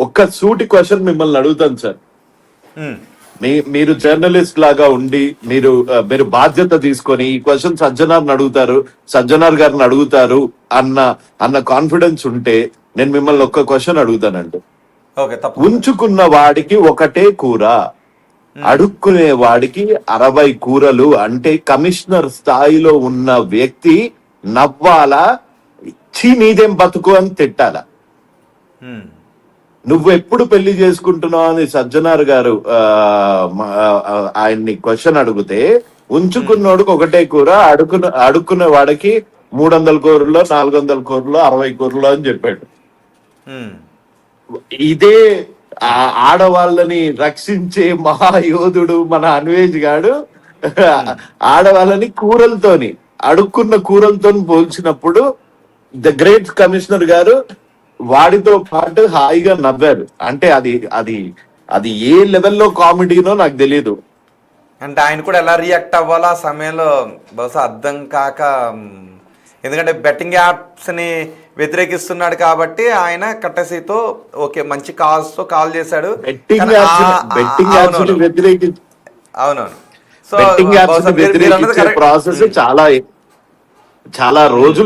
ఒక్క సూటి క్వశ్చన్ మిమ్మల్ని అడుగుతాను సార్. మీరు జర్నలిస్ట్ లాగా ఉండి మీరు బాధ్యత తీసుకొని ఈ క్వశ్చన్ సజ్జనార్ గారిని అడుగుతారు అన్న కాన్ఫిడెన్స్ ఉంటే నేను మిమ్మల్ని ఒక్క క్వశ్చన్ అడుగుతానండి. ఉంచుకున్న వాడికి ఒకటే కూర, అడుక్కునే వాడికి 60 కూరలు అంటే కమిషనర్ స్థాయిలో ఉన్న వ్యక్తి నవ్వాలా, చీ నీదేం బతుకు అని తిట్టాలా? నువ్వు ఎప్పుడు పెళ్లి చేసుకుంటున్నావు అని సజ్జనార్ గారు ఆయన్ని క్వశ్చన్ అడిగితే, ఉంచుకున్నోడికి ఒకటే కూర, అడుక్కునే వాడికి 300 కూరలో 400 కూరలో 60 కూరలో అని చెప్పాడు. ఇదే ఆడవాళ్ళని రక్షించే మహాయోధుడు మన అన్వేష్ గాడు ఆడవాళ్ళని అడుక్కున్న కూరలతో పోల్చినప్పుడు ద గ్రేట్ కమిషనర్ గారు వాడితో పాటు హాయిగా నవ్వారు. అంటే అది ఏ లెవెల్లో కామెడీనో నాకు తెలియదు. అంటే ఆయన కూడా ఎలా రియాక్ట్ అవ్వాలో ఆ సమయంలో బహుశా అర్థం కాక, ఎందుకంటే బెట్టింగ్ యాప్స్ ని వ్యతిరేకిస్తున్నాడు కాబట్టి ఆయన కట్టసీతో ఓకే మంచి తో కాల్ చేశాడు. అవునవును. సో ప్రాసెస్ చాలా రోజులు